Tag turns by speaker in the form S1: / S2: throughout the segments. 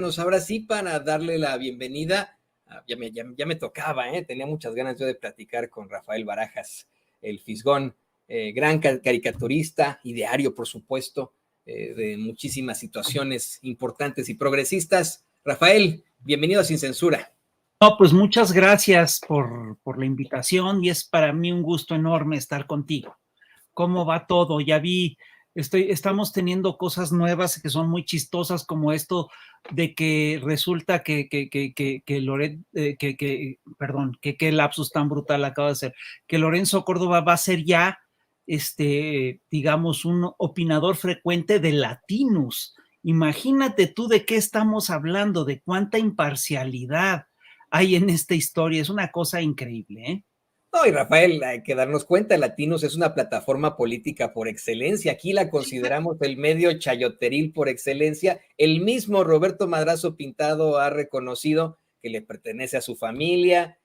S1: Ahora sí, para darle la bienvenida, ya me tocaba, tenía muchas ganas yo de platicar con Rafael Barajas, el Fisgón, gran caricaturista, ideario, por supuesto, de muchísimas situaciones importantes y progresistas. Rafael, bienvenido a Sin Censura.
S2: No, pues muchas gracias por la invitación y es para mí un gusto enorme estar contigo. ¿Cómo va todo? Ya vi, estamos teniendo cosas nuevas que son muy chistosas, como esto de que resulta que Loret, perdón, qué lapsus tan brutal acaba de hacer, que Lorenzo Córdoba va a ser ya, digamos, un opinador frecuente de Latinus. Imagínate tú de qué estamos hablando, de cuánta imparcialidad hay en esta historia. Es una cosa increíble, ¿eh?
S1: No, y Rafael, hay que darnos cuenta, Latinos es una plataforma política por excelencia. Aquí la consideramos el medio chayoteril por excelencia. El mismo Roberto Madrazo Pintado ha reconocido que le pertenece a su familia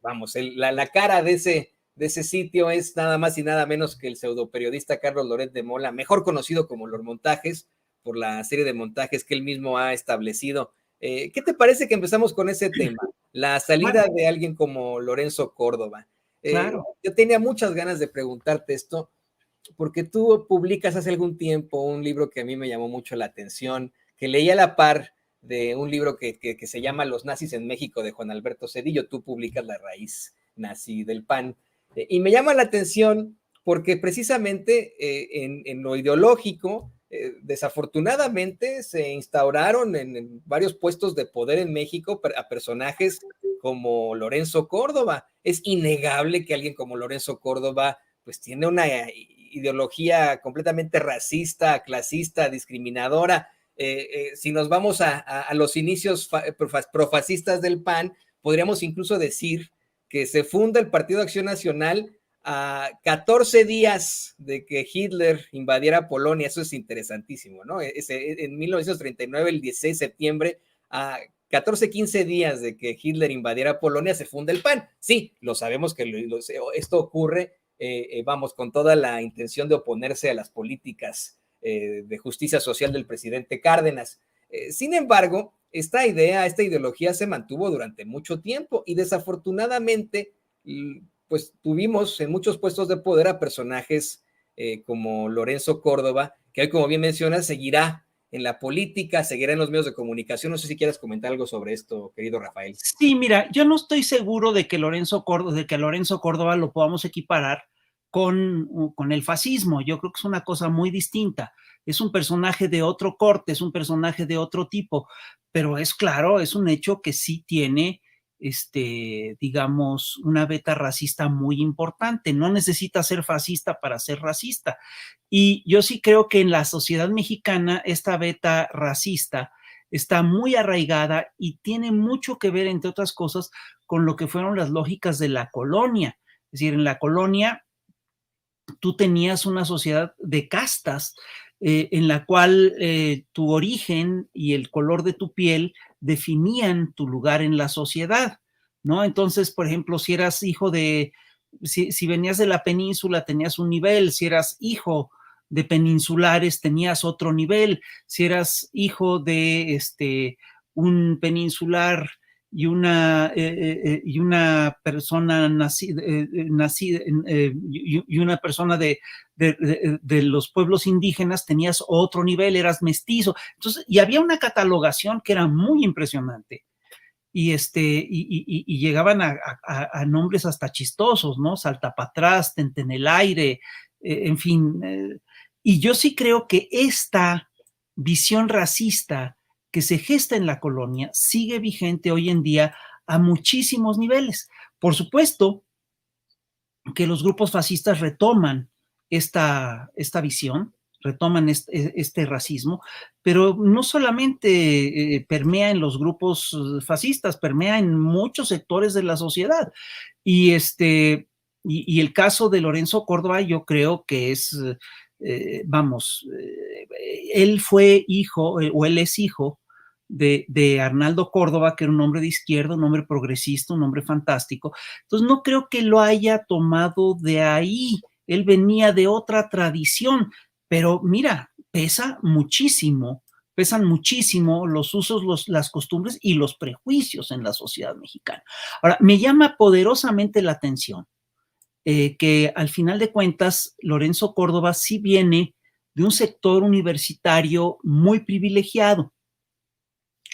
S1: vamos, la cara de ese sitio es nada más y nada menos que el pseudoperiodista Carlos Loret de Mola, mejor conocido como Los Montajes, por la serie de montajes que él mismo ha establecido. ¿Qué te parece que empezamos con ese tema? La salida de alguien como Lorenzo Córdoba.
S2: Claro.
S1: Yo tenía muchas ganas de preguntarte esto, porque tú publicas hace algún tiempo un libro que a mí me llamó mucho la atención, que leí a la par de un libro que se llama Los nazis en México, de Juan Alberto Cedillo. Tú publicas La raíz nazi del PAN. Y me llama la atención porque precisamente en lo ideológico, desafortunadamente se instauraron en varios puestos de poder en México a personajes como Lorenzo Córdoba. Es innegable que alguien como Lorenzo Córdoba pues tiene una ideología completamente racista, clasista, discriminadora. Si nos vamos a los inicios profascistas del PAN, podríamos incluso decir que se funda el Partido de Acción Nacional a 14 días de que Hitler invadiera Polonia. Eso es interesantísimo, ¿no? En 1939, el 16 de septiembre, a 14, 15 días de que Hitler invadiera Polonia, se funda el PAN. Sí, lo sabemos que esto ocurre, vamos, con toda la intención de oponerse a las políticas de justicia social del presidente Cárdenas. Sin embargo, esta ideología se mantuvo durante mucho tiempo y desafortunadamente, pues tuvimos en muchos puestos de poder a personajes como Lorenzo Córdoba, que hoy, como bien mencionas, seguirá en la política, seguirá en los medios de comunicación. No sé si quieres comentar algo sobre esto, querido Rafael.
S2: Sí, mira, yo no estoy seguro de que Lorenzo Córdoba lo podamos equiparar con el fascismo. Yo creo que es una cosa muy distinta. Es un personaje de otro corte, es un personaje de otro tipo, pero es claro, es un hecho que sí tiene, digamos, una beta racista muy importante. No necesita ser fascista para ser racista. Y yo sí creo que en la sociedad mexicana esta beta racista está muy arraigada y tiene mucho que ver, entre otras cosas, con lo que fueron las lógicas de la colonia. Es decir, en la colonia tú tenías una sociedad de castas en la cual tu origen y el color de tu piel definían tu lugar en la sociedad, ¿no? Entonces, por ejemplo, si eras hijo si venías de la península, tenías un nivel. Si eras hijo de peninsulares, tenías otro nivel. Si eras hijo de un peninsular y una persona nacida y una persona de los pueblos indígenas, tenías otro nivel, eras mestizo. Entonces, y había una catalogación que era muy impresionante. Y llegaban a nombres hasta chistosos, ¿no? Saltapatrás, Tente en el aire, en fin. Y yo sí creo que esta visión racista que se gesta en la colonia sigue vigente hoy en día a muchísimos niveles. Por supuesto que los grupos fascistas retoman esta visión, retoman este racismo, pero no solamente permea en los grupos fascistas, permea en muchos sectores de la sociedad. Y el caso de Lorenzo Córdoba, yo creo que es, él fue hijo, o él es hijo de Arnaldo Córdoba, que era un hombre de izquierda, un hombre progresista, un hombre fantástico. Entonces no creo que lo haya tomado de ahí. Él venía de otra tradición, pero mira, pesa muchísimo pesan muchísimo los usos, las costumbres y los prejuicios en la sociedad mexicana. Ahora, me llama poderosamente la atención que al final de cuentas Lorenzo Córdoba sí viene de un sector universitario muy privilegiado.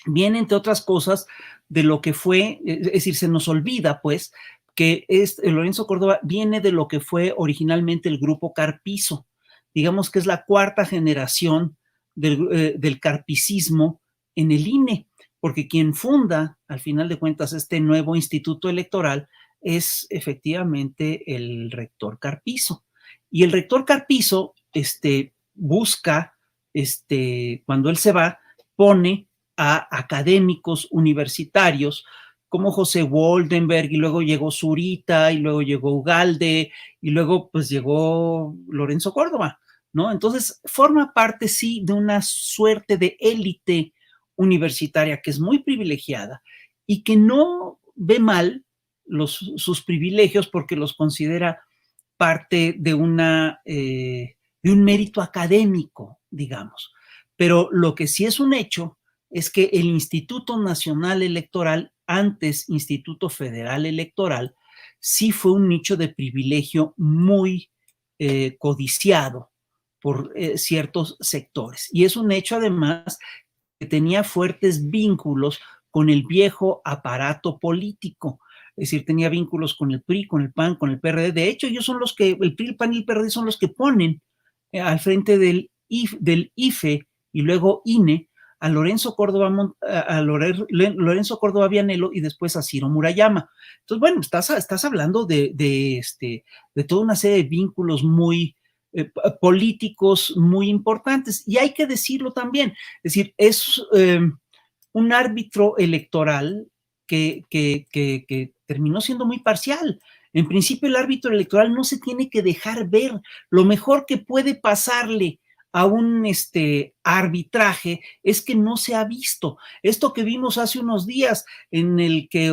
S2: Viene, entre otras cosas, de lo que fue, es decir, se nos olvida, pues, que Lorenzo Córdoba viene de lo que fue originalmente el grupo Carpizo. Digamos que es la cuarta generación del carpicismo en el INE, porque quien funda, al final de cuentas, este nuevo instituto electoral es efectivamente el rector Carpizo. Y el rector Carpizo busca, cuando él se va, pone a académicos universitarios como José Woldenberg, y luego llegó Zurita, y luego llegó Ugalde, y luego pues llegó Lorenzo Córdoba, ¿no? Entonces forma parte, sí, de una suerte de élite universitaria que es muy privilegiada y que no ve mal sus privilegios porque los considera parte de de un mérito académico, digamos. Pero lo que sí es un hecho es que el Instituto Nacional Electoral, antes Instituto Federal Electoral, sí fue un nicho de privilegio muy codiciado por ciertos sectores. Y es un hecho, además, que tenía fuertes vínculos con el viejo aparato político. Es decir, tenía vínculos con el PRI, con el PAN, con el PRD. De hecho, ellos son los que, el PRI, el PAN y el PRD son los que ponen al frente del IFE y luego INE a Lorenzo Córdoba, Lorenzo Córdoba Vianello y después a Ciro Murayama. Entonces, bueno, estás hablando de toda una serie de vínculos muy políticos muy importantes. Y hay que decirlo también, es decir, es un árbitro electoral que terminó siendo muy parcial. En principio, el árbitro electoral no se tiene que dejar ver. Lo mejor que puede pasarle a un arbitraje es que no se ha visto. Esto que vimos hace unos días, en el que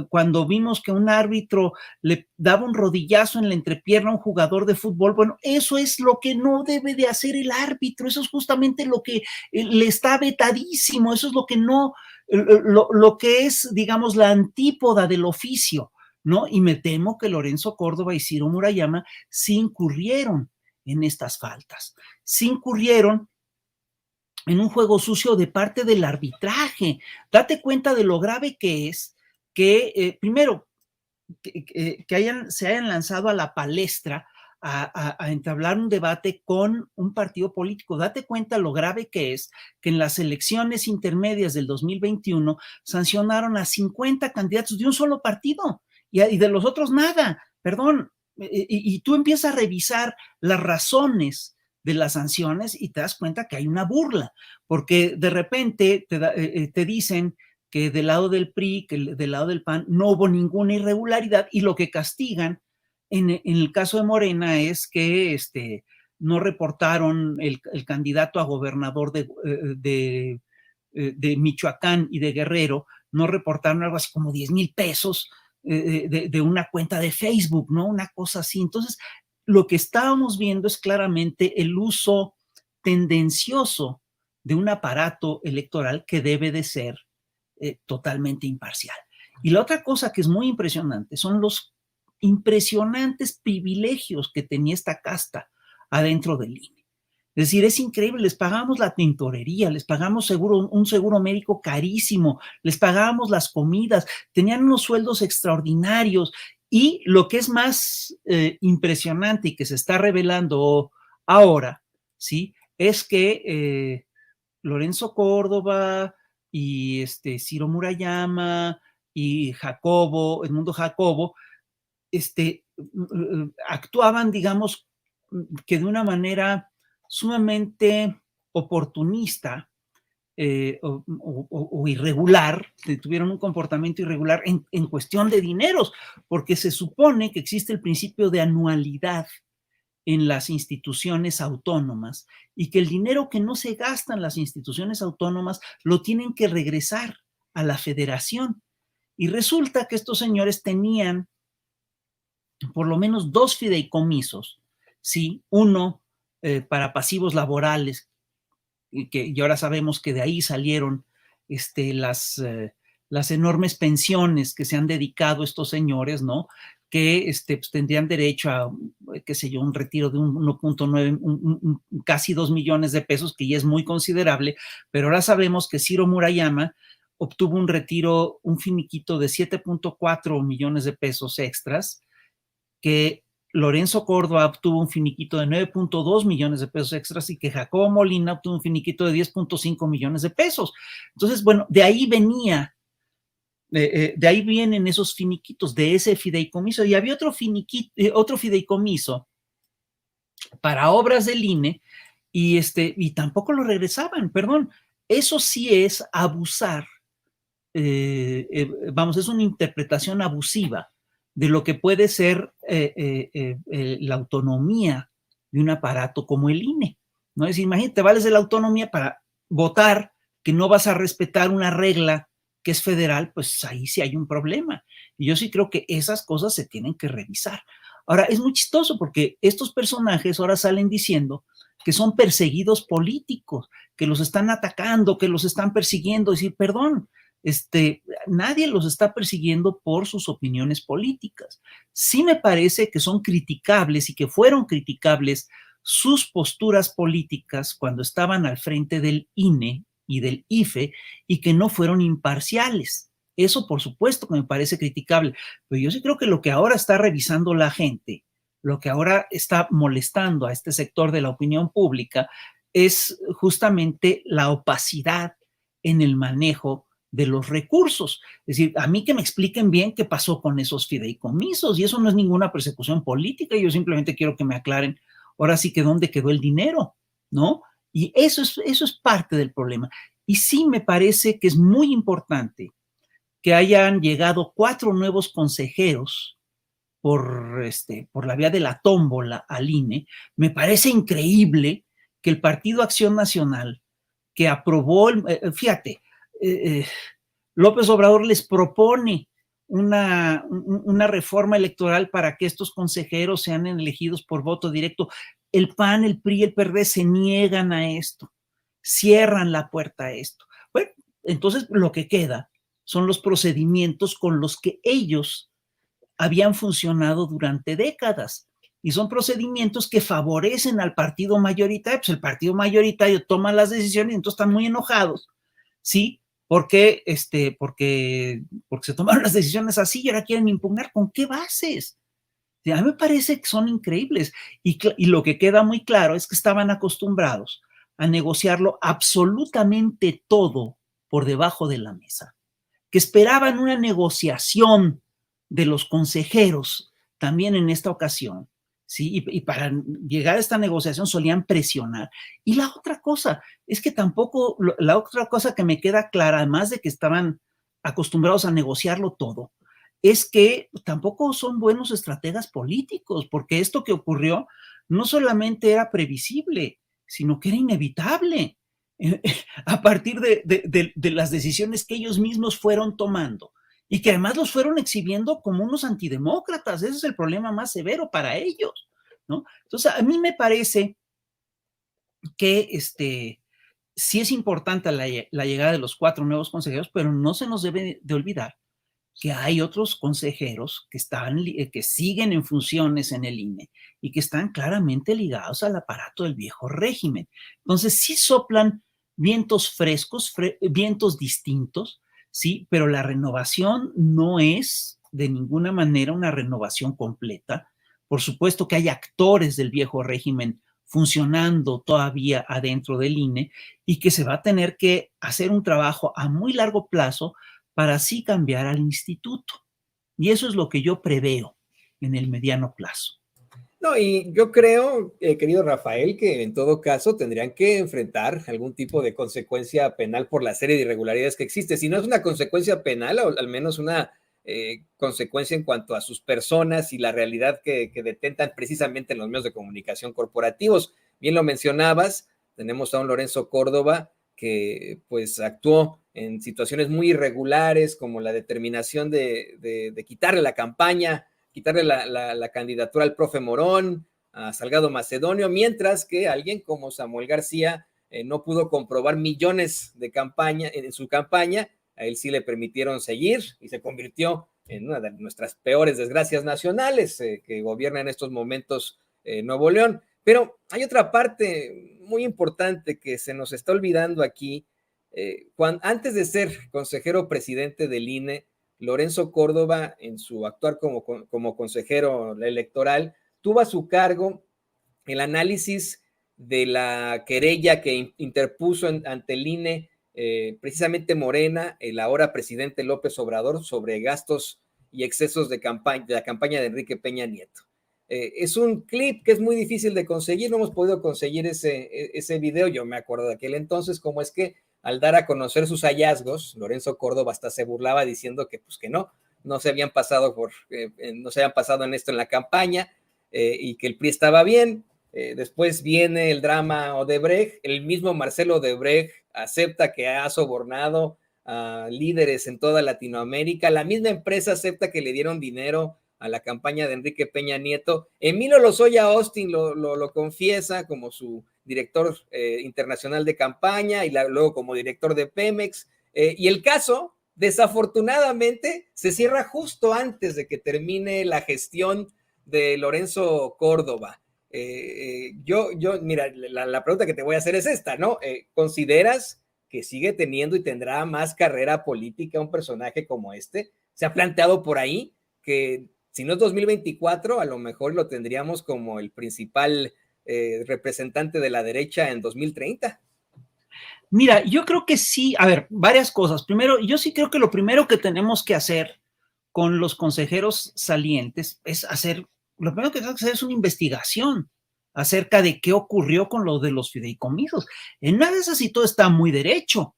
S2: cuando vimos que un árbitro le daba un rodillazo en la entrepierna a un jugador de fútbol, bueno, eso es lo que no debe de hacer el árbitro, eso es justamente lo que le está vetadísimo, eso es lo que no, lo que es, digamos, la antípoda del oficio, ¿no? Y me temo que Lorenzo Córdoba y Ciro Murayama sí incurrieron en estas faltas, sí incurrieron en un juego sucio de parte del arbitraje. Date cuenta de lo grave que es que, primero, se hayan lanzado a la palestra a entablar un debate con un partido político. Date cuenta lo grave que es que en las elecciones intermedias del 2021 sancionaron a 50 candidatos de un solo partido y de los otros nada, perdón. Y tú empiezas a revisar las razones de las sanciones y te das cuenta que hay una burla, porque de repente te dicen que del lado del PRI, que del lado del PAN, no hubo ninguna irregularidad y lo que castigan en el caso de Morena es que no reportaron el candidato a gobernador de Michoacán y de Guerrero, no reportaron algo así como 10,000 pesos de una cuenta de Facebook, ¿no? Una cosa así. Entonces, lo que estábamos viendo es claramente el uso tendencioso de un aparato electoral que debe de ser totalmente imparcial. Y la otra cosa que es muy impresionante son los impresionantes privilegios que tenía esta casta adentro del INE. Es decir, es increíble, les pagamos la tintorería, les pagamos un seguro médico carísimo, les pagábamos las comidas, tenían unos sueldos extraordinarios y lo que es más impresionante y que se está revelando ahora, ¿sí? Es que Lorenzo Córdoba y Ciro Murayama y Edmundo Jacobo, actuaban, digamos, que de una manera sumamente oportunista o irregular, tuvieron un comportamiento irregular en cuestión de dineros, porque se supone que existe el principio de anualidad en las instituciones autónomas y que el dinero que no se gasta en las instituciones autónomas lo tienen que regresar a la federación. Y resulta que estos señores tenían por lo menos 2 fideicomisos, ¿sí? Uno para pasivos laborales y ahora sabemos que de ahí salieron las enormes pensiones que se han dedicado estos señores, ¿no? Que pues, tendrían derecho a, qué sé yo, un retiro de 1.9, casi 2 millones de pesos, que ya es muy considerable, pero ahora sabemos que Ciro Murayama obtuvo un retiro, un finiquito de 7.4 millones de pesos extras, que Lorenzo Córdoba obtuvo un finiquito de 9.2 millones de pesos extras y que Jacobo Molina obtuvo un finiquito de 10.5 millones de pesos. Entonces, bueno, de ahí venía, de ahí vienen esos finiquitos, de ese fideicomiso. Y había otro fideicomiso para obras del INE y tampoco lo regresaban, perdón. Eso sí es abusar, vamos, es una interpretación abusiva de lo que puede ser la autonomía de un aparato como el INE, ¿no? Es decir, imagínate, vales de la autonomía para votar que no vas a respetar una regla que es federal, pues ahí sí hay un problema. Y yo sí creo que esas cosas se tienen que revisar. Ahora, es muy chistoso porque estos personajes ahora salen diciendo que son perseguidos políticos, que los están atacando, que los están persiguiendo. Es decir, perdón, nadie los está persiguiendo por sus opiniones políticas. Sí me parece que son criticables y que fueron criticables sus posturas políticas cuando estaban al frente del INE y del IFE y que no fueron imparciales. Eso, por supuesto, que me parece criticable, pero yo sí creo que lo que ahora está revisando la gente, lo que ahora está molestando a este sector de la opinión pública es justamente la opacidad en el manejo de los recursos. Es decir, a mí que me expliquen bien qué pasó con esos fideicomisos, y eso no es ninguna persecución política, yo simplemente quiero que me aclaren ahora sí que dónde quedó el dinero, ¿no? Y eso es parte del problema. Y sí me parece que es muy importante que hayan llegado 4 nuevos consejeros por la vía de la tómbola al INE. Me parece increíble que el Partido Acción Nacional, que aprobó, fíjate, eh, eh, López Obrador les propone una reforma electoral para que estos consejeros sean elegidos por voto directo. El PAN, el PRI y el PRD se niegan a esto, cierran la puerta a esto. Bueno, entonces lo que queda son los procedimientos con los que ellos habían funcionado durante décadas. Y son procedimientos que favorecen al partido mayoritario. Pues el partido mayoritario toma las decisiones y entonces están muy enojados, ¿sí? Porque se tomaron las decisiones así y ahora quieren impugnar. ¿Con qué bases? A mí me parece que son increíbles. Y lo que queda muy claro es que estaban acostumbrados a negociarlo absolutamente todo por debajo de la mesa, que esperaban una negociación de los consejeros también en esta ocasión, ¿sí? Y para llegar a esta negociación solían presionar. Y la otra cosa es que tampoco, la otra cosa que me queda clara, además de que estaban acostumbrados a negociarlo todo, es que tampoco son buenos estrategas políticos, porque esto que ocurrió no solamente era previsible, sino que era inevitable a partir de las decisiones que ellos mismos fueron tomando y que además los fueron exhibiendo como unos antidemócratas. Ese es el problema más severo para ellos, ¿no? Entonces, a mí me parece que sí es importante la llegada de los 4 nuevos consejeros, pero no se nos debe de olvidar que hay otros consejeros que siguen en funciones en el INE y que están claramente ligados al aparato del viejo régimen. Entonces, sí soplan vientos frescos, vientos distintos, sí, pero la renovación no es de ninguna manera una renovación completa. Por supuesto que hay actores del viejo régimen funcionando todavía adentro del INE y que se va a tener que hacer un trabajo a muy largo plazo para así cambiar al instituto. Y eso es lo que yo preveo en el mediano plazo.
S1: No, y yo creo, querido Rafael, que en todo caso tendrían que enfrentar algún tipo de consecuencia penal por la serie de irregularidades que existe. Si no es una consecuencia penal, o al menos una consecuencia en cuanto a sus personas y la realidad que detentan precisamente en los medios de comunicación corporativos. Bien lo mencionabas, tenemos a un Lorenzo Córdoba que pues actuó en situaciones muy irregulares, como la determinación de quitarle la campaña, quitarle la candidatura al profe Morón, a Salgado Macedonio, mientras que alguien como Samuel García no pudo comprobar millones de campaña en su campaña, a él sí le permitieron seguir y se convirtió en una de nuestras peores desgracias nacionales que gobierna en estos momentos Nuevo León. Pero hay otra parte muy importante que se nos está olvidando aquí. Antes de ser consejero presidente del INE, Lorenzo Córdoba, en su actuar como consejero electoral, tuvo a su cargo el análisis de la querella que interpuso ante el INE precisamente Morena, el ahora presidente López Obrador, sobre gastos y excesos de la campaña de Enrique Peña Nieto. Es un clip que es muy difícil de conseguir, no hemos podido conseguir ese video. Yo me acuerdo de aquel entonces, cómo es que al dar a conocer sus hallazgos, Lorenzo Córdoba hasta se burlaba diciendo que pues que no se habían pasado en esto en la campaña y que el PRI estaba bien. Después viene el drama Odebrecht, el mismo Marcelo Odebrecht acepta que ha sobornado a líderes en toda Latinoamérica, la misma empresa acepta que le dieron dinero a la campaña de Enrique Peña Nieto. Emilio Lozoya Austin lo confiesa como su director internacional de campaña y luego como director de Pemex. Y el caso, desafortunadamente, se cierra justo antes de que termine la gestión de Lorenzo Córdoba. Mira, la pregunta que te voy a hacer es esta, ¿no? ¿Consideras que sigue teniendo y tendrá más carrera política un personaje como este? ¿Se ha planteado por ahí que si no es 2024, a lo mejor lo tendríamos como el principal representante de la derecha en 2030?
S2: Mira, yo creo que sí, a ver, varias cosas. Primero, yo sí creo que lo primero que tenemos que hacer con los consejeros salientes lo primero que tenemos que hacer es una investigación acerca de qué ocurrió con lo de los fideicomisos. En una de esas sí todo está muy derecho,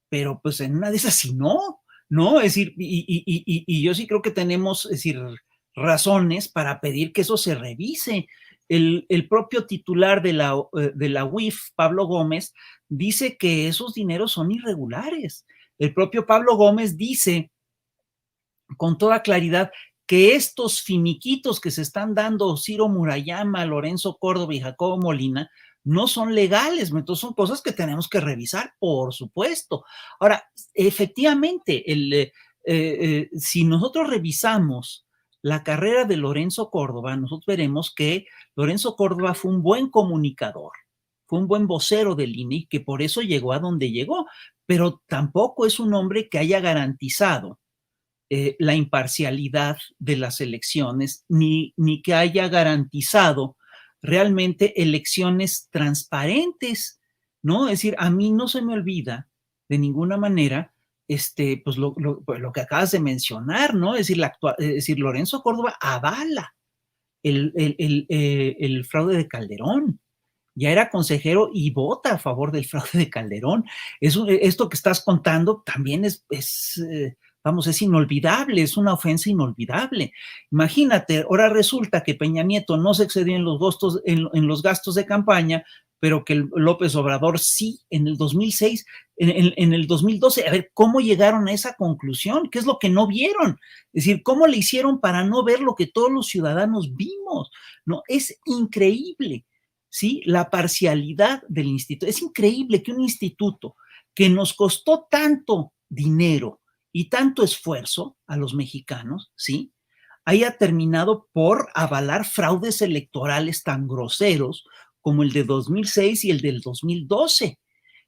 S2: pero pues en una de esas sí no, es decir, y yo sí creo que tenemos, es decir, razones para pedir que eso se revise. El propio titular de la UIF, Pablo Gómez, dice que esos dineros son irregulares. El propio Pablo Gómez dice con toda claridad que estos finiquitos que se están dando Ciro Murayama, Lorenzo Córdoba y Jacobo Molina no son legales, entonces son cosas que tenemos que revisar, por supuesto. Ahora, efectivamente, si nosotros revisamos la carrera de Lorenzo Córdoba, nosotros veremos que Lorenzo Córdoba fue un buen comunicador, fue un buen vocero del INE, que por eso llegó a donde llegó, pero tampoco es un hombre que haya garantizado la imparcialidad de las elecciones, ni que haya garantizado realmente elecciones transparentes, ¿no? Es decir, a mí no se me olvida de ninguna manera pues lo que acabas de mencionar, ¿no? Es decir, Lorenzo Córdoba avala el fraude de Calderón. Ya era consejero y vota a favor del fraude de Calderón. Esto que estás contando también es inolvidable, es una ofensa inolvidable. Imagínate, ahora resulta que Peña Nieto no se excedió en los gastos de campaña, pero que López Obrador sí en el 2006, en el 2012. A ver, ¿cómo llegaron a esa conclusión? ¿Qué es lo que no vieron? Es decir, ¿cómo le hicieron para no ver lo que todos los ciudadanos vimos? No, es increíble, ¿sí? La parcialidad del instituto. Es increíble que un instituto que nos costó tanto dinero y tanto esfuerzo a los mexicanos, ¿sí?, haya terminado por avalar fraudes electorales tan groseros como el de 2006 y el del 2012.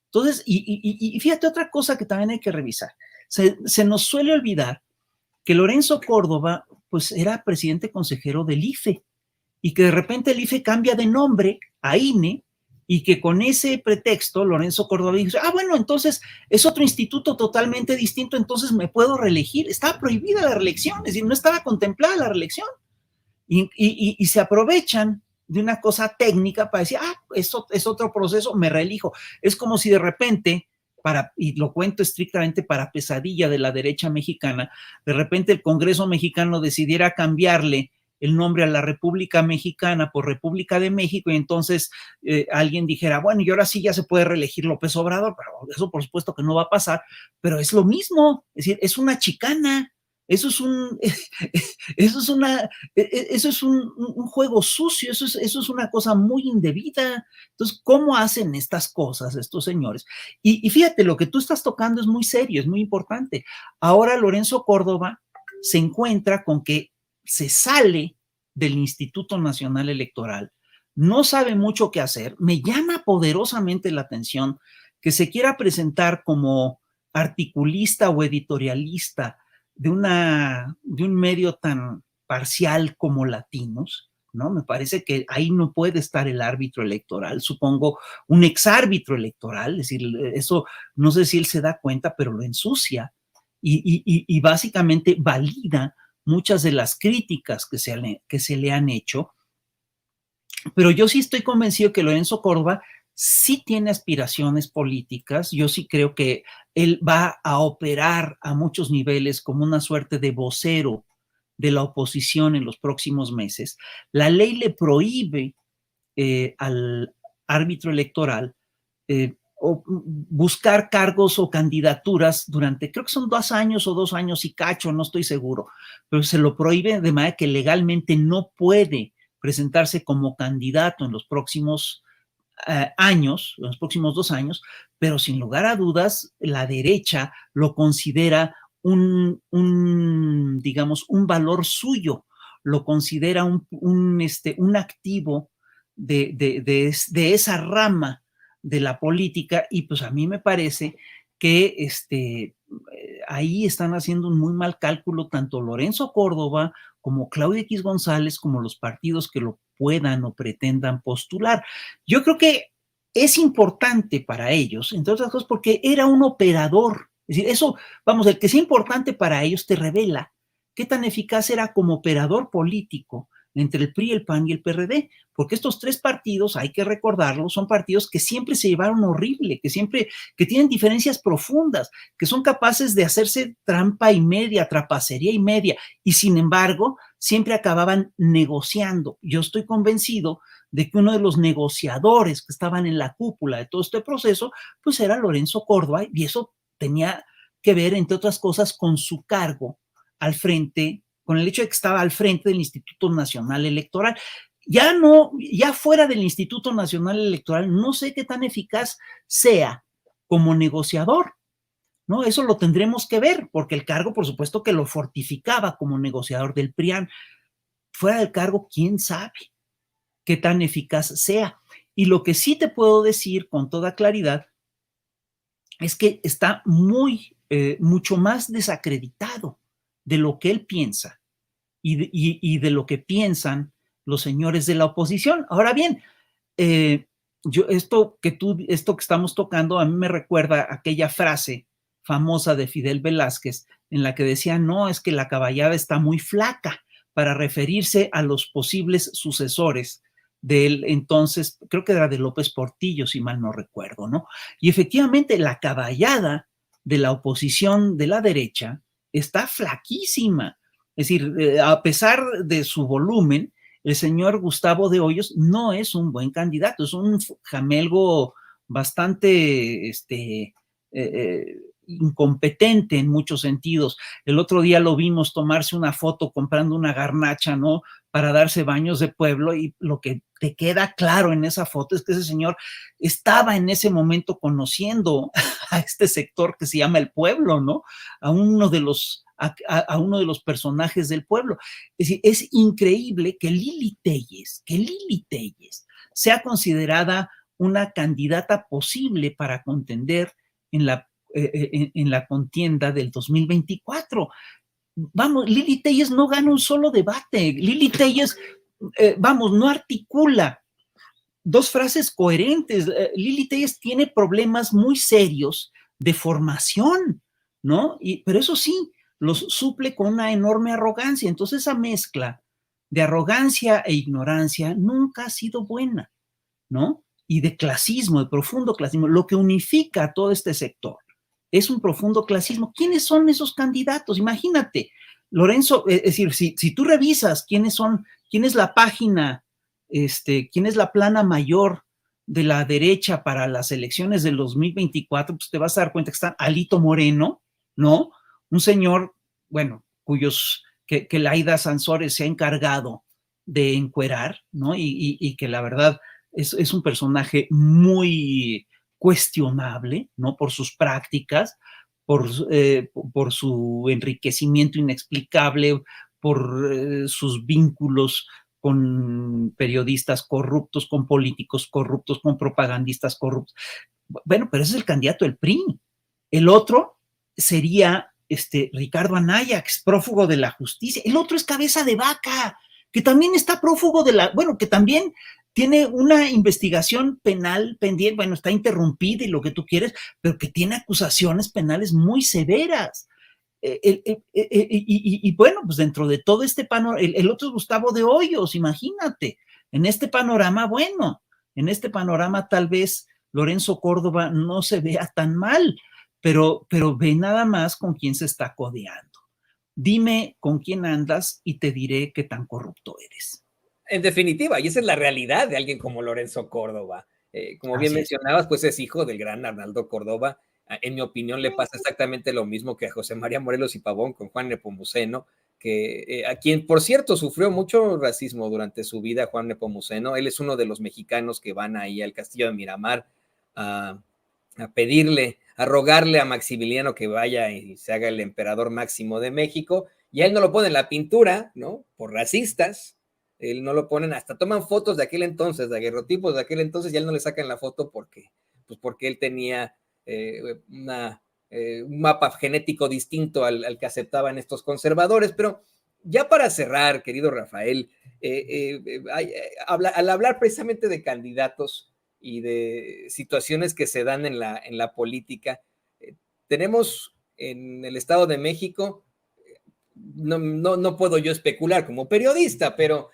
S2: Entonces, y fíjate otra cosa que también hay que revisar. Se nos suele olvidar que Lorenzo Córdoba, pues, era presidente consejero del IFE y que de repente el IFE cambia de nombre a INE y que con ese pretexto Lorenzo Córdoba dice, bueno, entonces es otro instituto totalmente distinto, entonces me puedo reelegir. Estaba prohibida la reelección, es decir, no estaba contemplada la reelección. Y se aprovechan de una cosa técnica para decir, eso es otro proceso, me reelijo. Es como si de repente, y lo cuento estrictamente para pesadilla de la derecha mexicana, de repente el Congreso mexicano decidiera cambiarle el nombre a la República Mexicana por República de México, y entonces alguien dijera, bueno, y ahora sí ya se puede reelegir López Obrador, pero eso por supuesto que no va a pasar, pero es lo mismo, es decir, es una chicana, eso es un juego sucio, eso es una cosa muy indebida. Entonces, ¿cómo hacen estas cosas estos señores? Y fíjate, lo que tú estás tocando es muy serio, es muy importante. Ahora Lorenzo Córdoba se encuentra con que se sale del Instituto Nacional Electoral, no sabe mucho qué hacer. Me llama poderosamente la atención que se quiera presentar como articulista o editorialista de un medio tan parcial como Latinos, ¿no? Me parece que ahí no puede estar el árbitro electoral, supongo un exárbitro electoral, es decir, eso no sé si él se da cuenta, pero lo ensucia y básicamente valida muchas de las críticas que se le han hecho. Pero yo sí estoy convencido que Lorenzo Córdoba sí tiene aspiraciones políticas. Yo sí creo que él va a operar a muchos niveles como una suerte de vocero de la oposición en los próximos meses. La ley le prohíbe al árbitro electoral buscar cargos o candidaturas durante, creo que son 2 años o 2 años y cacho, no estoy seguro, pero se lo prohíbe de manera que legalmente no puede presentarse como candidato en los próximos años, en los próximos 2 años, pero sin lugar a dudas, la derecha lo considera digamos, un valor suyo, lo considera un activo de esa rama de la política, y pues a mí me parece que ahí están haciendo un muy mal cálculo tanto Lorenzo Córdoba como Claudia X González, como los partidos que lo puedan o pretendan postular. Yo creo que es importante para ellos, entre otras cosas, porque era un operador. Es decir, eso, vamos, el que sea importante para ellos te revela qué tan eficaz era como operador político entre el PRI, el PAN y el PRD, porque estos 3 partidos, hay que recordarlo, son partidos que siempre se llevaron horrible, que tienen diferencias profundas, que son capaces de hacerse trampa y media, trapacería y media, y sin embargo, siempre acababan negociando. Yo estoy convencido de que uno de los negociadores que estaban en la cúpula de todo este proceso, pues era Lorenzo Córdoba, y eso tenía que ver, entre otras cosas, con su cargo al frente, con el hecho de que estaba al frente del Instituto Nacional Electoral. Ya fuera del Instituto Nacional Electoral, no sé qué tan eficaz sea como negociador, ¿no? Eso lo tendremos que ver, porque el cargo, por supuesto, que lo fortificaba como negociador del PRIAN. Fuera del cargo, quién sabe qué tan eficaz sea. Y lo que sí te puedo decir con toda claridad es que está mucho más desacreditado de lo que él piensa y de lo que piensan los señores de la oposición. Ahora bien, esto que estamos tocando a mí me recuerda aquella frase famosa de Fidel Velázquez en la que decía, no, es que la caballada está muy flaca, para referirse a los posibles sucesores del entonces, creo que era de López Portillo, si mal no recuerdo, ¿no? Y efectivamente la caballada de la oposición de la derecha está flaquísima. Es decir, a pesar de su volumen, el señor Gustavo de Hoyos no es un buen candidato, es un jamelgo bastante incompetente en muchos sentidos. El otro día lo vimos tomarse una foto comprando una garnacha, ¿no? Para darse baños de pueblo, y lo que te queda claro en esa foto es que ese señor estaba en ese momento conociendo a este sector que se llama el pueblo, ¿no? A uno de los personajes del pueblo. Es decir, es increíble que Lili Téllez sea considerada una candidata posible para contender en la contienda del 2024. Vamos, Lili Téllez no gana un solo debate. Lili Téllez, no articula 2 frases coherentes. Lili Téllez tiene problemas muy serios de formación, ¿no? Pero eso sí, los suple con una enorme arrogancia. Entonces esa mezcla de arrogancia e ignorancia nunca ha sido buena, ¿no? Y de clasismo, de profundo clasismo, lo que unifica a todo este sector es un profundo clasismo. ¿Quiénes son esos candidatos? Imagínate, Lorenzo, es decir, si tú revisas quién es la página, quién es la plana mayor de la derecha para las elecciones del 2024, pues te vas a dar cuenta que está Alito Moreno, ¿no? Un señor, bueno, que Laida Sansores se ha encargado de encuerar, ¿no? Y que la verdad es un personaje muy cuestionable, ¿no? Por sus prácticas, por su enriquecimiento inexplicable, por sus vínculos con periodistas corruptos, con políticos corruptos, con propagandistas corruptos. Bueno, pero ese es el candidato del PRI. El otro sería Ricardo Anaya, que es prófugo de la justicia. El otro es Cabeza de Vaca, que también está prófugo que también tiene una investigación penal pendiente, bueno, está interrumpida y lo que tú quieres, pero que tiene acusaciones penales muy severas. Y bueno, pues dentro de todo este panorama, el otro es Gustavo de Hoyos, imagínate, en este panorama, bueno, en este panorama tal vez Lorenzo Córdoba no se vea tan mal, pero ve nada más con quién se está codeando. Dime con quién andas y te diré qué tan corrupto eres.
S1: En definitiva, y esa es la realidad de alguien como Lorenzo Córdoba. Como bien mencionabas, pues es hijo del gran Arnaldo Córdoba. En mi opinión, le pasa exactamente lo mismo que a José María Morelos y Pavón con Juan Nepomuceno, que a quien, por cierto, sufrió mucho racismo durante su vida, Juan Nepomuceno. Él es uno de los mexicanos que van ahí al castillo de Miramar a pedirle, a rogarle a Maximiliano que vaya y se haga el emperador máximo de México, y a él no lo pone en la pintura, ¿no? Por racistas. Él no lo ponen, hasta toman fotos de aquel entonces, de aguerrotipos de aquel entonces, y a él no le sacan la foto porque él tenía un mapa genético distinto al que aceptaban estos conservadores. Pero ya para cerrar, querido Rafael, al hablar precisamente de candidatos y de situaciones que se dan en la política, tenemos en el Estado de México, no puedo yo especular como periodista, pero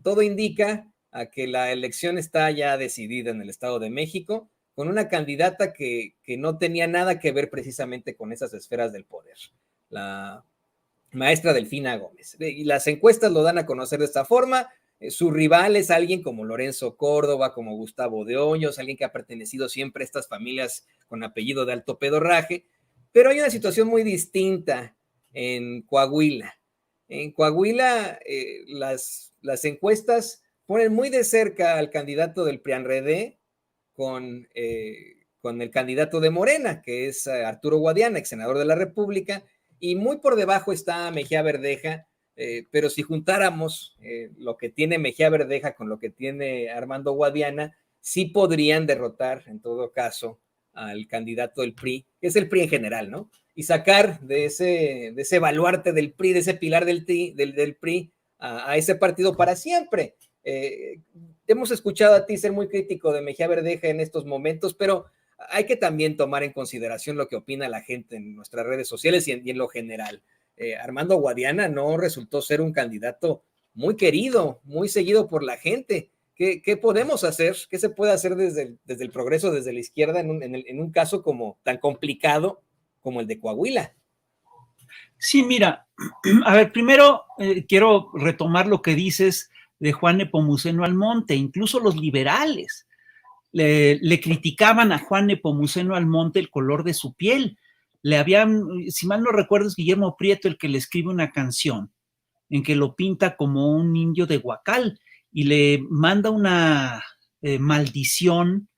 S1: todo indica a que la elección está ya decidida en el Estado de México, con una candidata que no tenía nada que ver precisamente con esas esferas del poder, la maestra Delfina Gómez. Y las encuestas lo dan a conocer de esta forma. Su rival es alguien como Lorenzo Córdoba, como Gustavo de Hoyos, alguien que ha pertenecido siempre a estas familias con apellido de alto pedorraje. Pero hay una situación muy distinta en Coahuila. En Coahuila, las encuestas ponen muy de cerca al candidato del PRIAN-RD con el candidato de Morena, que es Arturo Guadiana, ex senador de la República, y muy por debajo está Mejía Verdeja, pero si juntáramos lo que tiene Mejía Verdeja con lo que tiene Armando Guadiana, sí podrían derrotar, en todo caso, al candidato del PRI, que es el PRI en general, ¿no? Y sacar de ese baluarte del PRI, de ese pilar del PRI, a ese partido para siempre. Hemos escuchado a ti ser muy crítico de Mejía Verdeja en estos momentos, pero hay que también tomar en consideración lo que opina la gente en nuestras redes sociales y en lo general. Armando Guadiana no resultó ser un candidato muy querido, muy seguido por la gente. ¿Qué podemos hacer? ¿Qué se puede hacer desde el progreso, desde la izquierda, en un caso como tan complicado como el de Coahuila?
S2: Sí, mira, a ver, primero quiero retomar lo que dices de Juan Nepomuceno Almonte. Incluso los liberales le criticaban a Juan Nepomuceno Almonte el color de su piel. Le habían, si mal no recuerdo, es Guillermo Prieto el que le escribe una canción en que lo pinta como un indio de Huacal y le manda una maldición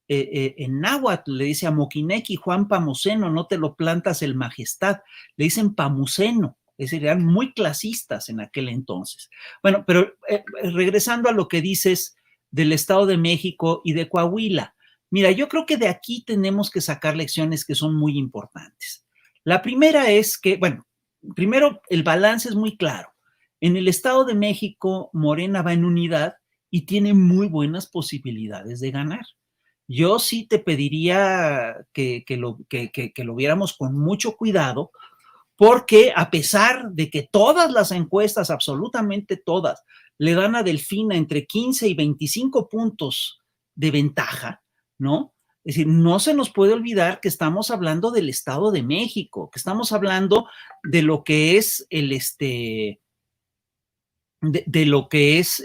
S2: en náhuatl. Le dice a Moquinequi, Juan Pamuceno, no te lo plantas el majestad. Le dicen Pamuceno. Es decir, eran muy clasistas en aquel entonces. Bueno, pero regresando a lo que dices del Estado de México y de Coahuila, mira, yo creo que de aquí tenemos que sacar lecciones que son muy importantes. La primera es que, bueno, primero el balance es muy claro. En el Estado de México, Morena va en unidad y tiene muy buenas posibilidades de ganar. Yo sí te pediría que lo viéramos con mucho cuidado, porque a pesar de que todas las encuestas, absolutamente todas, le dan a Delfina entre 15 y 25 puntos de ventaja, ¿no? Es decir, no se nos puede olvidar que estamos hablando del Estado de México, que estamos hablando de lo que es de lo que es,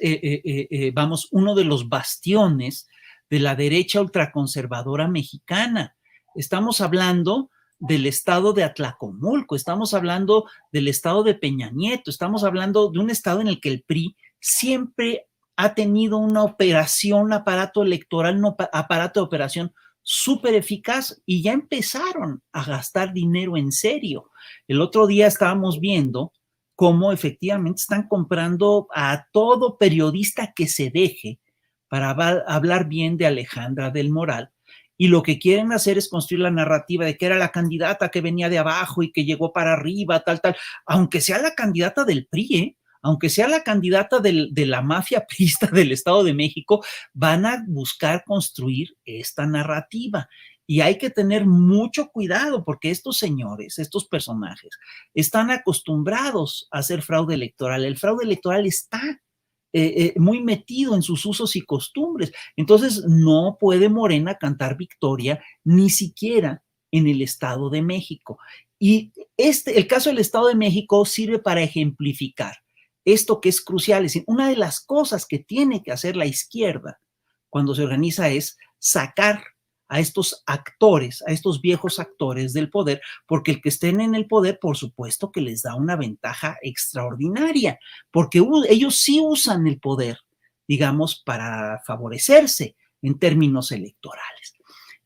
S2: vamos, uno de los bastiones de la derecha ultraconservadora mexicana. Estamos hablando del estado de Atlacomulco, estamos hablando del estado de Peña Nieto, estamos hablando de un estado en el que el PRI siempre ha tenido una operación, un aparato electoral, un aparato de operación súper eficaz y ya empezaron a gastar dinero en serio. El otro día estábamos viendo cómo efectivamente están comprando a todo periodista que se deje para hablar bien de Alejandra del Moral, y lo que quieren hacer es construir la narrativa de que era la candidata que venía de abajo y que llegó para arriba, tal, aunque sea la candidata del PRI, aunque sea la candidata de la mafia priista del Estado de México, van a buscar construir esta narrativa. Y hay que tener mucho cuidado porque estos señores, estos personajes, están acostumbrados a hacer fraude electoral. El fraude electoral está muy metido en sus usos y costumbres. Entonces, no puede Morena cantar victoria ni siquiera en el Estado de México. Y el caso del Estado de México sirve para ejemplificar esto que es crucial. Es decir, una de las cosas que tiene que hacer la izquierda cuando se organiza es sacar a estos actores, a estos viejos actores del poder, porque el que estén en el poder, por supuesto que les da una ventaja extraordinaria, porque ellos sí usan el poder, digamos, para favorecerse en términos electorales.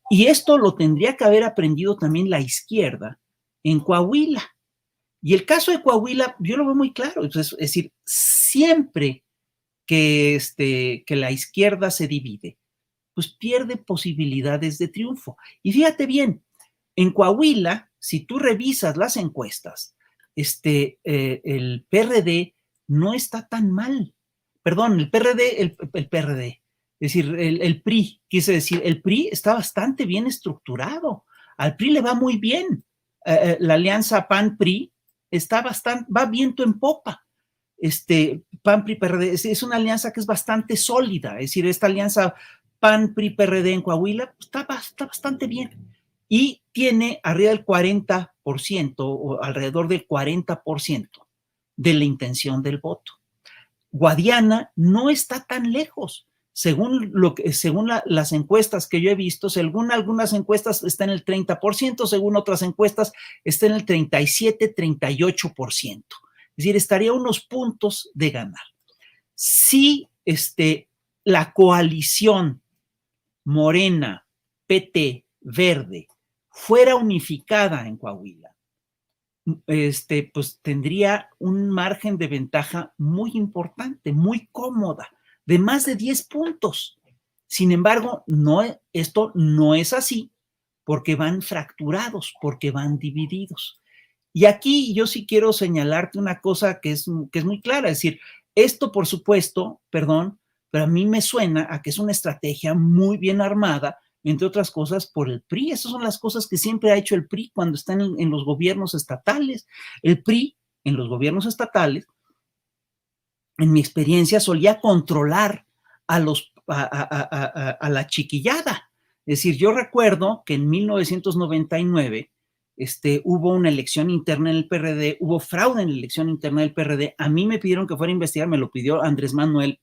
S2: Y esto lo tendría que haber aprendido también la izquierda en Coahuila. Y el caso de Coahuila, yo lo veo muy claro, es decir, siempre que la izquierda se divide, pues pierde posibilidades de triunfo. Y fíjate bien, en Coahuila, si tú revisas las encuestas, el PRD no está tan mal. Perdón, el PRD, el PRD, es decir, el PRI, quise decir, el PRI está bastante bien estructurado. Al PRI le va muy bien. La alianza PAN-PRI va viento en popa. PAN-PRI-PRD es una alianza que es bastante sólida. Es decir, esta alianza PAN, PRI, PRD en Coahuila está bastante bien y tiene arriba del 40% o alrededor del 40% de la intención del voto. Guadiana no está tan lejos. Según las encuestas que yo he visto, según algunas encuestas está en el 30%, según otras encuestas está en el 37, 38%. Es decir, estaría a unos puntos de ganar. Si la coalición Morena, PT, Verde, fuera unificada en Coahuila, pues tendría un margen de ventaja muy importante, muy cómoda, de más de 10 puntos. Sin embargo, esto no es así porque van fracturados, porque van divididos. Y aquí yo sí quiero señalarte una cosa que es muy clara, es decir, esto por supuesto, perdón, pero a mí me suena a que es una estrategia muy bien armada, entre otras cosas, por el PRI. Esas son las cosas que siempre ha hecho el PRI cuando está en los gobiernos estatales. El PRI, en los gobiernos estatales, en mi experiencia, solía controlar a la chiquillada. Es decir, yo recuerdo que en 1999 hubo una elección interna en el PRD, hubo fraude en la elección interna del PRD. A mí me pidieron que fuera a investigar, me lo pidió Andrés Manuel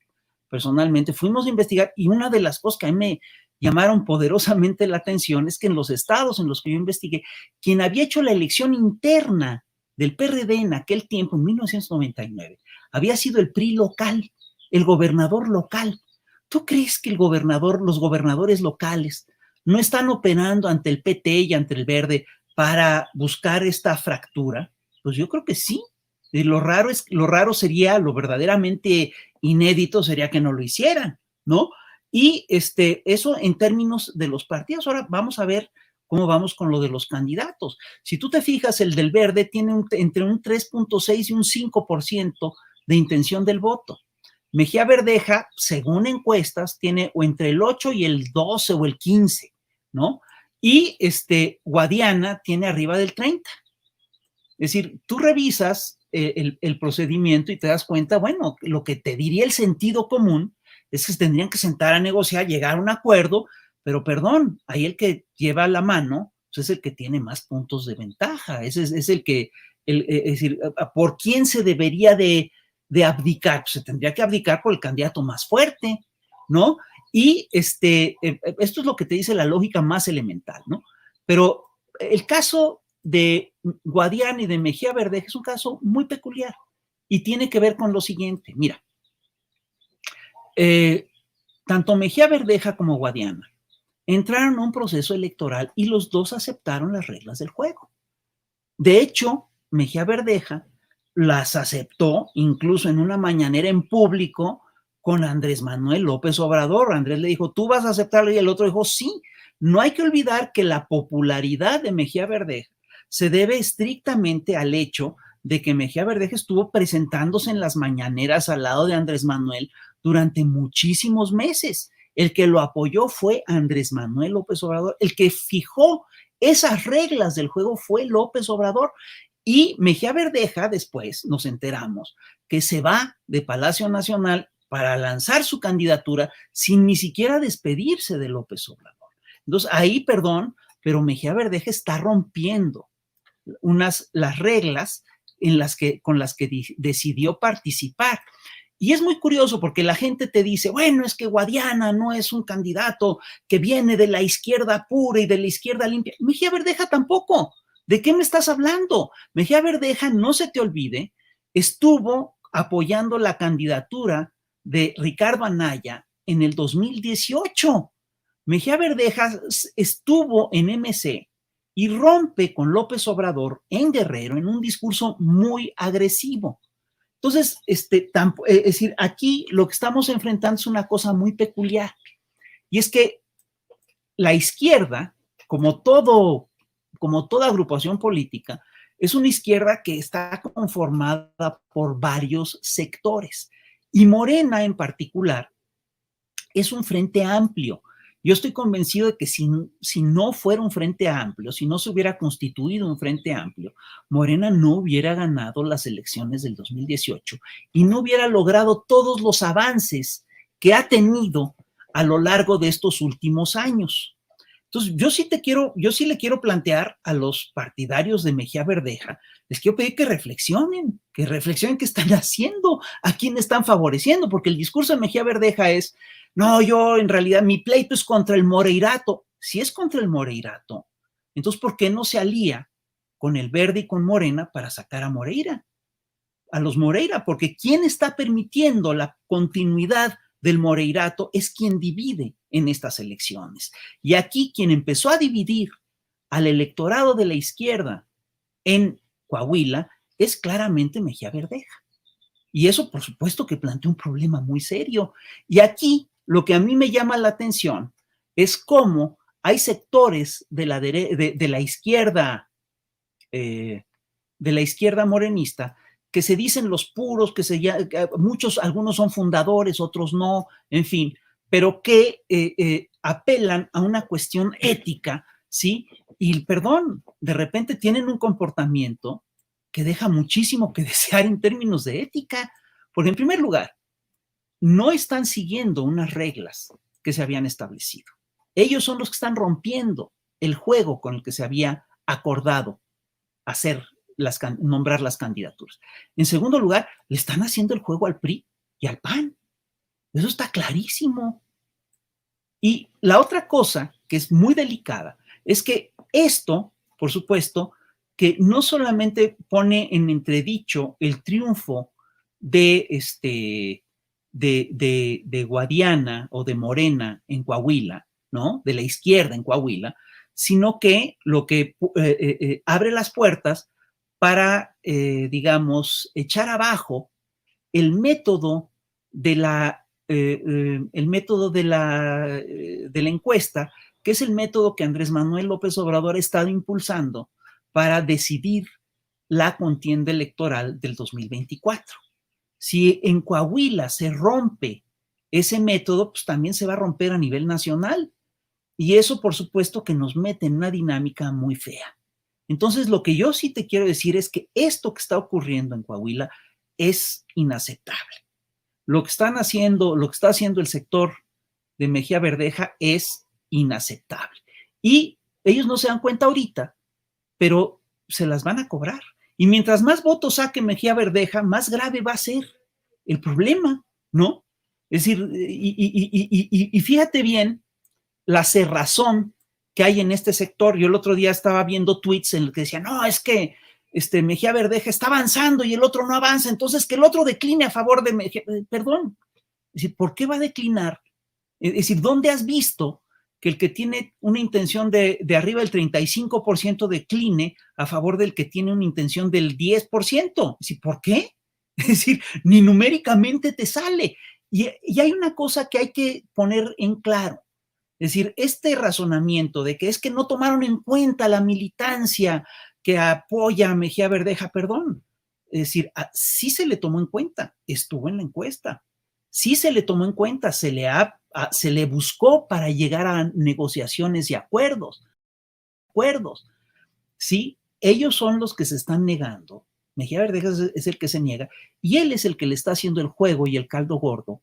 S2: personalmente. Fuimos a investigar y una de las cosas que a mí me llamaron poderosamente la atención es que en los estados en los que yo investigué, quien había hecho la elección interna del PRD en aquel tiempo, en 1999, había sido el PRI local, el gobernador local. ¿Tú crees que los gobernadores locales no están operando ante el PT y ante el Verde para buscar esta fractura? Pues yo creo que sí. Lo raro sería, lo verdaderamente inédito sería que no lo hicieran, ¿no? Y eso en términos de los partidos. Ahora vamos a ver cómo vamos con lo de los candidatos. Si tú te fijas, el del Verde tiene entre un 3.6 y un 5% de intención del voto. Mejía Verdeja, según encuestas, tiene o entre el 8 y el 12 o el 15, ¿no? Y Guadiana tiene arriba del 30. Es decir, tú revisas el procedimiento y te das cuenta, bueno, lo que te diría el sentido común es que se tendrían que sentar a negociar, llegar a un acuerdo, pero perdón, ahí el que lleva la mano pues es el que tiene más puntos de ventaja, es el que, es decir, ¿por quién se debería de abdicar? Pues se tendría que abdicar por el candidato más fuerte, ¿no? Y esto es lo que te dice la lógica más elemental, ¿no? Pero el caso de Guadiana y de Mejía Verdeja es un caso muy peculiar y tiene que ver con lo siguiente. Mira, tanto Mejía Verdeja como Guadiana entraron a un proceso electoral y los dos aceptaron las reglas del juego. De hecho, Mejía Verdeja las aceptó incluso en una mañanera en público con Andrés Manuel López Obrador. Andrés le dijo, ¿tú vas a aceptarlo? Y el otro dijo, sí. No hay que olvidar que la popularidad de Mejía Verdeja se debe estrictamente al hecho de que Mejía Verdeja estuvo presentándose en las mañaneras al lado de Andrés Manuel durante muchísimos meses. El que lo apoyó fue Andrés Manuel López Obrador. El que fijó esas reglas del juego fue López Obrador. Y Mejía Verdeja, después nos enteramos que se va de Palacio Nacional para lanzar su candidatura sin ni siquiera despedirse de López Obrador. Entonces, ahí, perdón, pero Mejía Verdeja está rompiendo las reglas con las que decidió participar. Y es muy curioso porque la gente te dice, bueno, es que Guadiana no es un candidato que viene de la izquierda pura y de la izquierda limpia. Mejía Verdeja tampoco. ¿De qué me estás hablando? Mejía Verdeja, no se te olvide, estuvo apoyando la candidatura de Ricardo Anaya en el 2018. Mejía Verdeja estuvo en MC y rompe con López Obrador en Guerrero en un discurso muy agresivo. Entonces, es decir, aquí lo que estamos enfrentando es una cosa muy peculiar, y es que la izquierda, como toda agrupación política, es una izquierda que está conformada por varios sectores, y Morena en particular es un frente amplio. Yo estoy convencido de que si no fuera un frente amplio, si no se hubiera constituido un frente amplio, Morena no hubiera ganado las elecciones del 2018 y no hubiera logrado todos los avances que ha tenido a lo largo de estos últimos años. Entonces, yo sí le quiero plantear a los partidarios de Mejía Verdeja, les quiero pedir que reflexionen qué están haciendo, a quién están favoreciendo, porque el discurso de Mejía Verdeja es, no, yo en realidad mi pleito es contra el Moreirato. Si es contra el Moreirato, entonces ¿por qué no se alía con el Verde y con Morena para sacar a Moreira? A los Moreira, porque quien está permitiendo la continuidad del Moreirato es quien divide en estas elecciones. Y aquí quien empezó a dividir al electorado de la izquierda en Coahuila es claramente Mejía Verdeja. Y eso, por supuesto, que plantea un problema muy serio. Y aquí lo que a mí me llama la atención es cómo hay sectores de la izquierda, de la izquierda morenista, que se dicen los puros, algunos son fundadores, otros no, en fin, pero que apelan a una cuestión ética, ¿sí? Y perdón, de repente tienen un comportamiento que deja muchísimo que desear en términos de ética, porque en primer lugar, no están siguiendo unas reglas que se habían establecido. Ellos son los que están rompiendo el juego con el que se había acordado nombrar las candidaturas. En segundo lugar, le están haciendo el juego al PRI y al PAN. Eso está clarísimo. Y la otra cosa que es muy delicada es que esto, por supuesto, que no solamente pone en entredicho el triunfo de Guadiana o de Morena en Coahuila, ¿no? De la izquierda en Coahuila, sino que lo que abre las puertas para, digamos, echar abajo el método de la encuesta, que es el método que Andrés Manuel López Obrador ha estado impulsando para decidir la contienda electoral del 2024. Si en Coahuila se rompe ese método, pues también se va a romper a nivel nacional. Y eso, por supuesto, que nos mete en una dinámica muy fea. Entonces, lo que yo sí te quiero decir es que esto que está ocurriendo en Coahuila es inaceptable. Lo que está haciendo el sector de Mejía Verdeja es inaceptable. Y ellos no se dan cuenta ahorita, pero se las van a cobrar. Y mientras más votos saque Mejía Verdeja, más grave va a ser el problema, ¿no? Es decir, y fíjate bien la cerrazón que hay en este sector. Yo el otro día estaba viendo tweets en los que decían, no, es que Mejía Verdeja está avanzando y el otro no avanza, entonces que el otro decline a favor de Mejía. Perdón, es decir, ¿por qué va a declinar? Es decir, ¿dónde has visto que el que tiene una intención de arriba del 35% decline a favor del que tiene una intención del 10%? Es decir, ¿por qué? Es decir, ni numéricamente te sale. Y hay una cosa que hay que poner en claro. Es decir, este razonamiento de que es que no tomaron en cuenta la militancia que apoya a Mejía Verdeja, perdón. Es decir, sí se le tomó en cuenta, estuvo en la encuesta. Sí se le tomó en cuenta, se le buscó para llegar a negociaciones y acuerdos. Sí, ellos son los que se están negando. Mejía Verdeja es el que se niega y él es el que le está haciendo el juego y el caldo gordo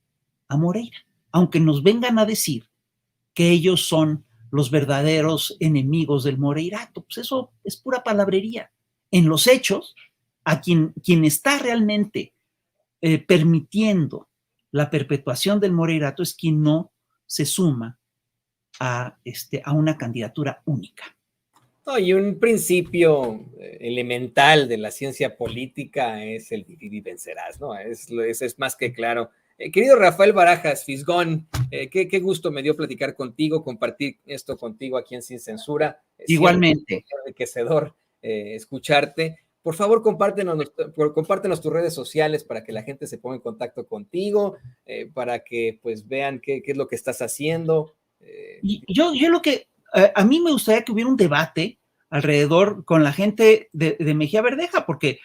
S2: a Moreira, aunque nos vengan a decir que ellos son los verdaderos enemigos del Moreirato. Pues eso es pura palabrería. En los hechos, a quien está realmente permitiendo la perpetuación del Moreirato es quien no se suma a una candidatura única.
S1: No, y un principio elemental de la ciencia política es el dividir y vencerás, ¿no? Es más que claro. Querido Rafael Barajas, Fisgón, qué gusto me dio platicar contigo, compartir esto contigo aquí en Sin Censura.
S2: Igualmente.
S1: Es enriquecedor escucharte. Por favor, compártenos tus redes sociales para que la gente se ponga en contacto contigo, para que pues vean qué es lo que estás haciendo.
S2: Y yo lo que, a mí me gustaría que hubiera un debate alrededor con la gente de Mejía Verdeja, porque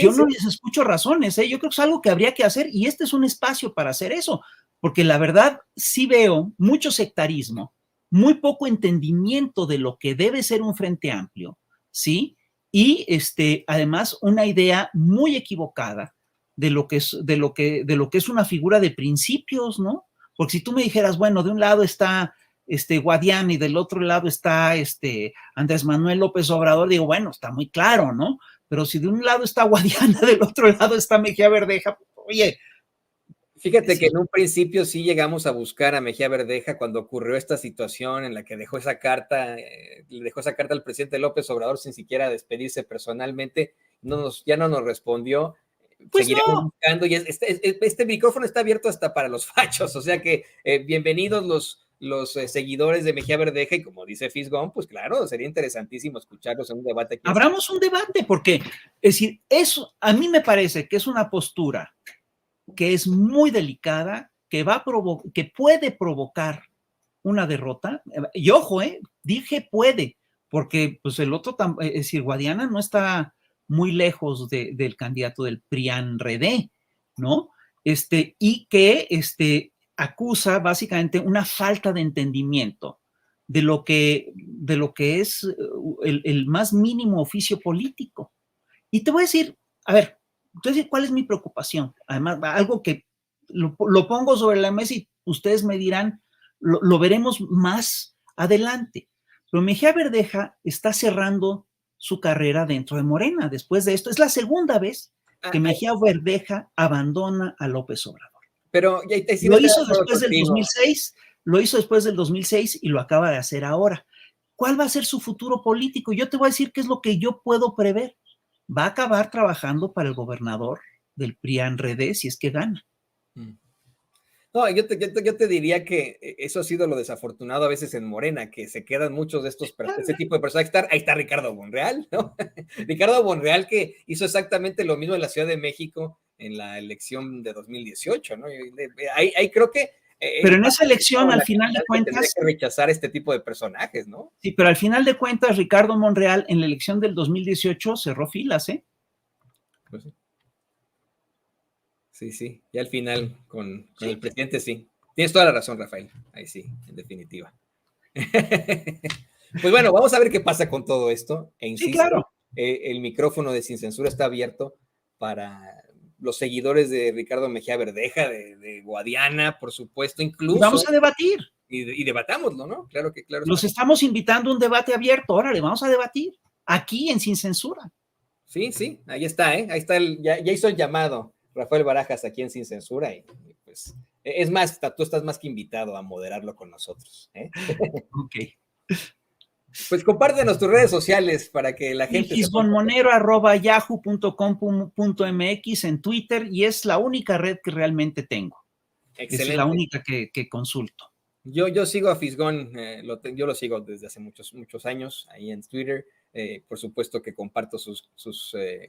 S2: yo no les escucho razones, yo creo que es algo que habría que hacer y este es un espacio para hacer eso, porque la verdad sí veo mucho sectarismo, muy poco entendimiento de lo que debe ser un frente amplio, ¿sí? Y además una idea muy equivocada de lo que es una figura de principios, ¿no? Porque si tú me dijeras, bueno, de un lado está Guadiana y del otro lado está Andrés Manuel López Obrador, digo, bueno, está muy claro, ¿no? Pero si de un lado está Guadiana, del otro lado está Mejía Verdeja, oye.
S1: Fíjate que en un principio sí llegamos a buscar a Mejía Verdeja cuando ocurrió esta situación en la que dejó esa carta, le dejó esa carta al presidente López Obrador sin siquiera despedirse personalmente, ya no nos respondió.
S2: Pues
S1: seguiremos
S2: no.
S1: buscando y este micrófono está abierto hasta para los fachos, o sea que bienvenidos los seguidores de Mejía Verdeja y como dice Fisgón, pues claro, sería interesantísimo escucharlos en un debate.
S2: Abramos un debate porque, es decir, eso a mí me parece que es una postura que es muy delicada, que puede provocar una derrota. Y ojo, dije puede, porque pues el otro, es decir, Guadiana no está muy lejos del candidato del PRIAN-RD, ¿no? Y que acusa básicamente una falta de entendimiento de lo que es el más mínimo oficio político. Y te voy a decir, a ver, entonces, ¿cuál es mi preocupación? Además, algo que lo pongo sobre la mesa y ustedes me dirán, lo veremos más adelante. Pero Mejía Verdeja está cerrando su carrera dentro de Morena. Después de esto, es la segunda vez que Mejía Verdeja abandona a López Obrador.
S1: Pero
S2: sí lo hizo después del 2006, lo hizo después del 2006 y lo acaba de hacer ahora. ¿Cuál va a ser su futuro político? Yo te voy a decir qué es lo que yo puedo prever. Va a acabar trabajando para el gobernador del PRIAN-RD si es que gana.
S1: No, yo te diría que eso ha sido lo desafortunado a veces en Morena, que se quedan muchos de este tipo de personas. Ahí está Ricardo Monreal, ¿no? Ricardo Monreal que hizo exactamente lo mismo en la Ciudad de México en la elección de 2018, ¿no? Ahí creo que...
S2: pero en esa elección, al final de cuentas...
S1: Tendría que rechazar este tipo de personajes, ¿no?
S2: Sí, pero al final de cuentas, Ricardo Monreal en la elección del 2018 cerró filas, ¿eh?
S1: Pues sí. Sí, y al final con el presidente sí. Tienes toda la razón, Rafael. Ahí sí, en definitiva. Pues bueno, vamos a ver qué pasa con todo esto. E insisto,
S2: sí, claro.
S1: El micrófono de Sin Censura está abierto para los seguidores de Ricardo Mejía Verdeja, de Guadiana, por supuesto, incluso.
S2: Y vamos a debatir.
S1: Y debatámoslo, ¿no? Claro que claro.
S2: Los estamos invitando a un debate abierto. Órale, vamos a debatir. Aquí en Sin Censura.
S1: Sí, ahí está, ¿eh? Ahí está, ya hizo el llamado Rafael Barajas aquí en Sin Censura y pues, es más, tú estás más que invitado a moderarlo con nosotros, ¿eh?
S2: Ok.
S1: Pues compártenos tus redes sociales para que la gente se ponga.
S2: Fisgonmonero@yahoo.com.mx en Twitter, y es la única red que realmente tengo. Es la
S1: Excelente.
S2: única que consulto.
S1: Yo sigo a Fisgón, yo lo sigo desde hace muchos años ahí en Twitter. Por supuesto que comparto sus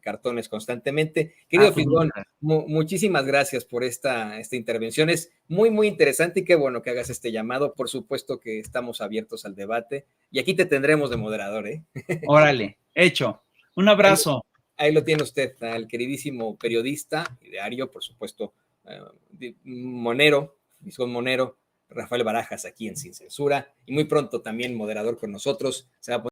S1: cartones constantemente. Querido
S2: Pues
S1: Fisgón,
S2: muchas gracias.
S1: muchísimas gracias por esta intervención. Es muy, muy interesante y qué bueno que hagas este llamado. Por supuesto que estamos abiertos al debate y aquí te tendremos de moderador, ¿eh?
S2: Órale, hecho. Un
S1: Ahí,
S2: abrazo.
S1: ahí lo tiene usted, al queridísimo periodista, diario, por supuesto, Monero, Fisgón Monero, Rafael Barajas aquí en Sin Censura, y muy pronto también moderador con nosotros. Se va a poner